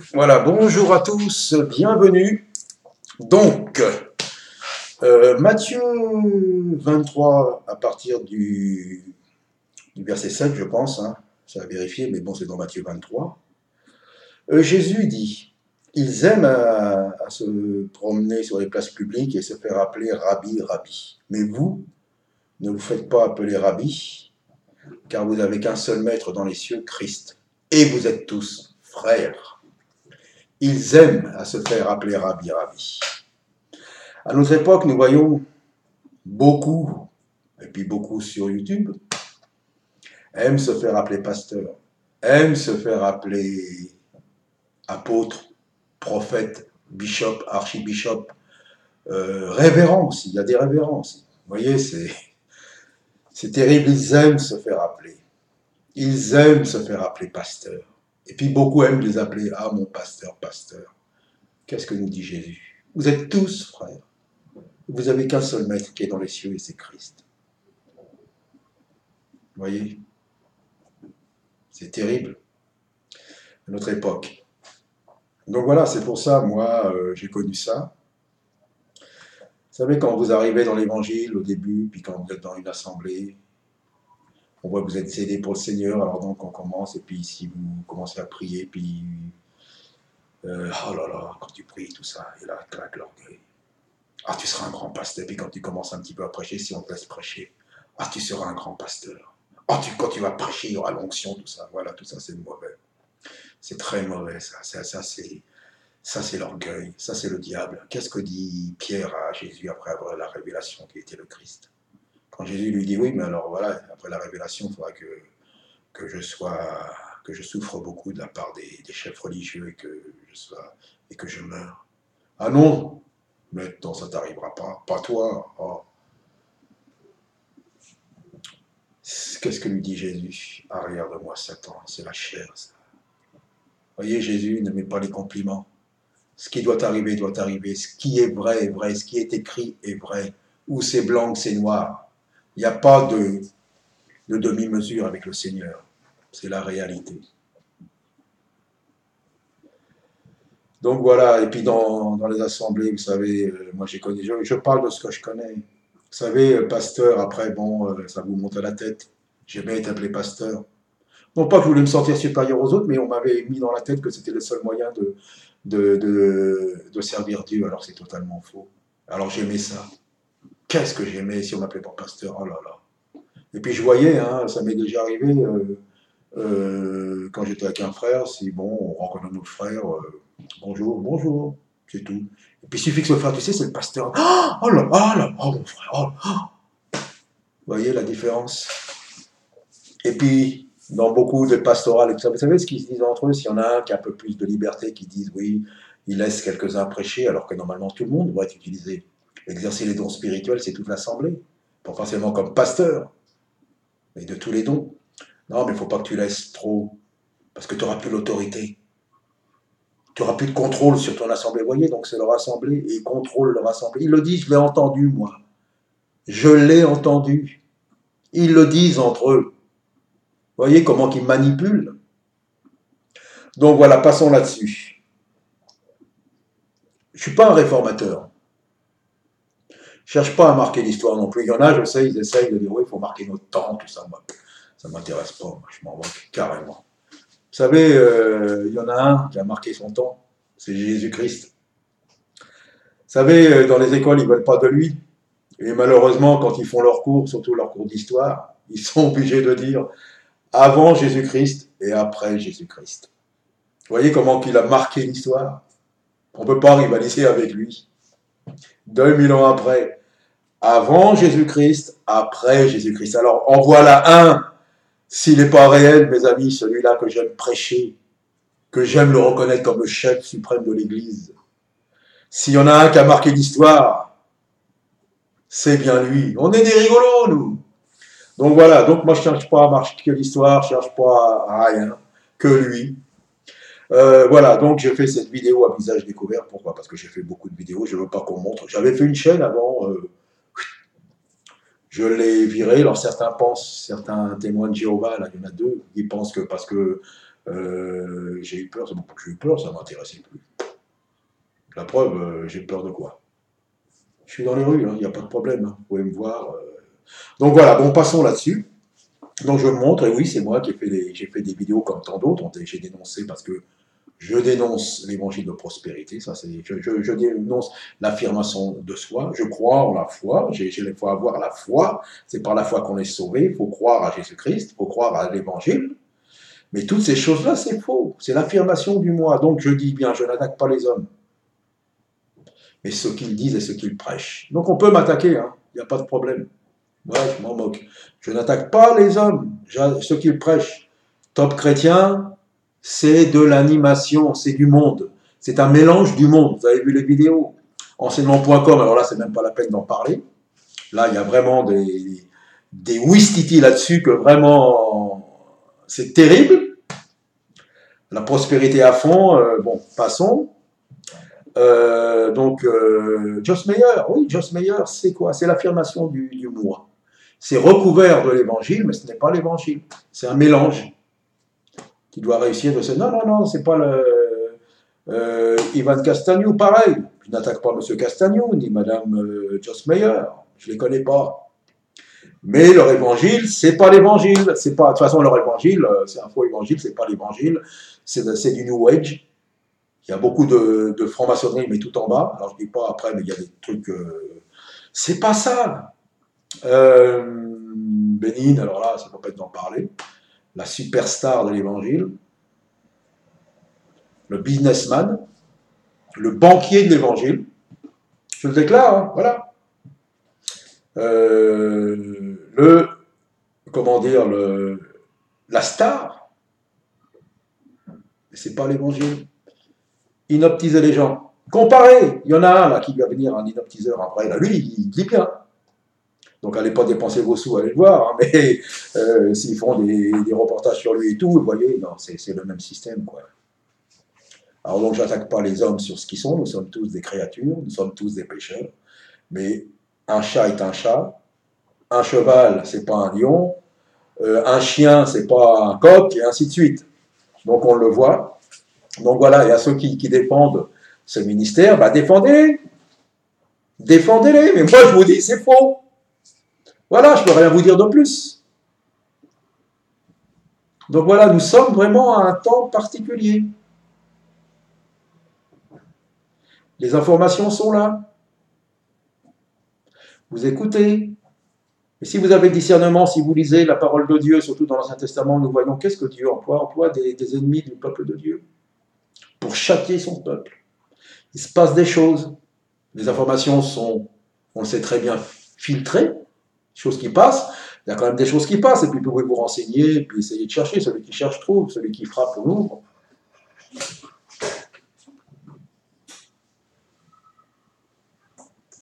Voilà, bonjour à tous, bienvenue. Donc, Matthieu 23, à partir du verset 7, je pense, hein, ça a vérifié, mais bon, c'est dans Matthieu 23. Jésus dit, ils aiment à se promener sur les places publiques et se faire appeler Rabbi, Rabbi. Mais vous, ne vous faites pas appeler Rabbi, car vous n'avez qu'un seul maître dans les cieux, Christ. Et vous êtes tous frères. Ils aiment à se faire appeler Rabbi, Rabbi. À notre époque, nous voyons beaucoup, et puis beaucoup sur YouTube, aiment se faire appeler pasteur, aiment se faire appeler apôtre, prophète, bishop, archibishop, révérend aussi, il y a des révérends aussi. Vous voyez, c'est terrible, ils aiment se faire appeler. Ils aiment se faire appeler pasteur. Et puis beaucoup aiment les appeler, ah mon pasteur, pasteur. Qu'est-ce que nous dit Jésus? Vous êtes tous frères. Vous n'avez qu'un seul maître qui est dans les cieux et c'est Christ. Vous voyez, c'est terrible à notre époque. Donc voilà, c'est pour ça, moi, j'ai connu ça. Vous savez, quand vous arrivez dans l'évangile au début, puis quand vous êtes dans une assemblée, on voit que vous êtes cédé pour le Seigneur, alors donc on commence, et puis si vous commencez à prier, puis oh là là, quand tu pries, tout ça, et là, claque l'orgueil. Ah, tu seras un grand pasteur, puis quand tu commences un petit peu à prêcher, si on te laisse prêcher, ah, tu seras un grand pasteur. Ah, quand tu vas prêcher, il y aura l'onction, tout ça. Voilà, tout ça, c'est mauvais. C'est très mauvais, ça. Ça, c'est l'orgueil, ça, c'est le diable. Qu'est-ce que dit Pierre à Jésus après avoir la révélation qui était le Christ? Quand Jésus lui dit, oui, mais alors voilà, après la révélation, il faudra que que je souffre beaucoup de la part des chefs religieux et que je meure. Ah non, mais non, ça t'arrivera pas toi. Oh. Qu'est-ce que lui dit Jésus? Arrière de moi, Satan, c'est la chair, ça. Vous voyez, Jésus ne met pas les compliments. Ce qui doit arriver, doit arriver. Ce qui est vrai est vrai. Ce qui est écrit est vrai. Ou c'est blanc, ou c'est noir. Il n'y a pas de demi-mesure avec le Seigneur. C'est la réalité. Donc voilà, et puis dans les assemblées, vous savez, moi j'ai connu, je parle de ce que je connais. Vous savez, pasteur, après, bon, ça vous monte à la tête. J'ai bien été appelé pasteur. Non pas que je voulais me sentir supérieur aux autres, mais on m'avait mis dans la tête que c'était le seul moyen de servir Dieu, alors c'est totalement faux. Alors j'aimais ça. Qu'est-ce que j'aimais si on m'appelait pas pasteur, oh là là. Et puis je voyais, hein, ça m'est déjà arrivé, quand j'étais avec un frère, si bon, on rencontre un autre frère, bonjour, bonjour, c'est tout. Et puis il suffit que ce frère, tu sais, c'est le pasteur. Oh là, oh là, oh mon frère, oh là. Vous voyez la différence? Et puis, dans beaucoup de pastorales, vous savez ce qu'ils se disent entre eux, s'il y en a un qui a un peu plus de liberté, qui disent oui, il laisse quelques-uns prêcher, alors que normalement tout le monde doit être utilisé. Exercer les dons spirituels, c'est toute l'assemblée. Pas forcément comme pasteur, mais de tous les dons. Non, mais il ne faut pas que tu laisses trop, parce que tu n'auras plus l'autorité. Tu n'auras plus de contrôle sur ton assemblée. Vous voyez, donc c'est leur assemblée, et ils contrôlent leur assemblée. Ils le disent, je l'ai entendu, moi. Je l'ai entendu. Ils le disent entre eux. Vous voyez comment ils manipulent? Donc voilà, passons là-dessus. Je ne suis pas un réformateur. Je ne cherche pas à marquer l'histoire non plus. Il y en a, je sais, ils essayent de dire oui, il faut marquer notre temps, tout ça. Moi, ça ne m'intéresse pas, moi, je m'en moque carrément. Vous savez, il y en a un qui a marqué son temps, c'est Jésus-Christ. Vous savez, dans les écoles, ils ne veulent pas de lui. Et malheureusement, quand ils font leurs cours, surtout leurs cours d'histoire, ils sont obligés de dire avant Jésus-Christ et après Jésus-Christ. Vous voyez comment il a marqué l'histoire? On ne peut pas rivaliser avec lui. 2000 ans après, avant Jésus-Christ, après Jésus-Christ. Alors en voilà un, s'il n'est pas réel, mes amis, celui-là que j'aime prêcher, que j'aime le reconnaître comme le chef suprême de l'Église. S'il y en a un qui a marqué l'histoire, c'est bien lui. On est des rigolos, nous. Donc voilà, donc moi je ne cherche pas à marquer l'histoire, je ne cherche pas à rien, que lui. Voilà, donc j'ai fait cette vidéo à visage découvert. Pourquoi? Parce que j'ai fait beaucoup de vidéos, je ne veux pas qu'on montre. J'avais fait une chaîne avant, je l'ai virée. Alors certains pensent, certains témoins de Jéhovah, là, il y en a deux, ils pensent que parce que J'ai eu peur, c'est bon, j'ai eu peur, ça ne m'intéressait plus. La preuve, j'ai peur de quoi? Je suis dans les rues, il n'y a pas de problème, hein, vous pouvez me voir. Donc voilà, bon, passons là-dessus. Donc je montre, et oui, c'est moi qui j'ai fait des vidéos comme tant d'autres. J'ai dénoncé parce que je dénonce l'évangile de prospérité. Ça, je dénonce l'affirmation de soi. Je crois en la foi. Il faut avoir la foi. C'est par la foi qu'on est sauvé. Il faut croire à Jésus-Christ. Il faut croire à l'évangile. Mais toutes ces choses-là, c'est faux. C'est l'affirmation du moi. Donc je dis bien, je n'attaque pas les hommes, mais ce qu'ils disent et ce qu'ils prêchent. Donc on peut m'attaquer, hein. Il n'y a pas de problème. Ouais, je m'en moque. Je n'attaque pas les hommes, ce qu'ils prêchent. Top chrétien, c'est de l'animation, c'est du monde. C'est un mélange du monde. Vous avez vu les vidéos. Enseignement.com, alors là, c'est même pas la peine d'en parler. Là, il y a vraiment des ouistiti là-dessus que vraiment, c'est terrible. La prospérité à fond, bon, passons. Joss Meyer, oui, Joss Meyer, c'est quoi? C'est l'affirmation du moi. C'est recouvert de l'évangile, mais ce n'est pas l'évangile. C'est un mélange qui doit réussir de se. Non, non, non, c'est pas le. Ivan Castagnou, pareil. Je n'attaque pas M. Castagnou, ni Mme Joss Meyer. Je ne les connais pas. Mais leur évangile, c'est pas l'évangile. C'est pas. De toute façon, leur évangile, c'est un faux évangile, c'est pas l'évangile. C'est du New Age. Il y a beaucoup de franc-maçonnerie, mais tout en bas. Alors, je ne dis pas après, mais il y a des trucs. C'est pas ça. Bénigne, alors là, ça ne peut pas être d'en parler. La superstar de l'évangile. Le businessman. Le banquier de l'évangile. Je le déclare, hein, voilà. Comment dire, la star. Mais c'est pas l'évangile. Inoptiser les gens. Comparez, il y en a un là qui va venir, un inoptiseur après, là, lui, il dit bien. Donc allez pas dépenser vos sous, allez le voir, hein, mais s'ils font des reportages sur lui et tout, vous voyez, non, c'est le même système, quoi. Alors donc j'attaque pas les hommes sur ce qu'ils sont, nous sommes tous des créatures, nous sommes tous des pécheurs, mais un chat est un chat, un cheval c'est pas un lion, un chien c'est pas un coq, et ainsi de suite. Donc on le voit. Donc voilà, et à ceux qui défendent ce ministère, bah défendez-les. Défendez-les, mais moi je vous dis c'est faux. Voilà, je ne peux rien vous dire de plus. Donc voilà, nous sommes vraiment à un temps particulier. Les informations sont là. Vous écoutez. Et si vous avez le discernement, si vous lisez la parole de Dieu, surtout dans l'Ancien Testament, nous voyons qu'est-ce que Dieu emploie des ennemis du peuple de Dieu pour châtier son peuple. Il se passe des choses. Les informations sont, on le sait très bien, filtrées, choses qui passent. Il y a quand même des choses qui passent, et puis vous pouvez vous renseigner, et puis essayer de chercher. Celui qui cherche trouve, celui qui frappe ouvre.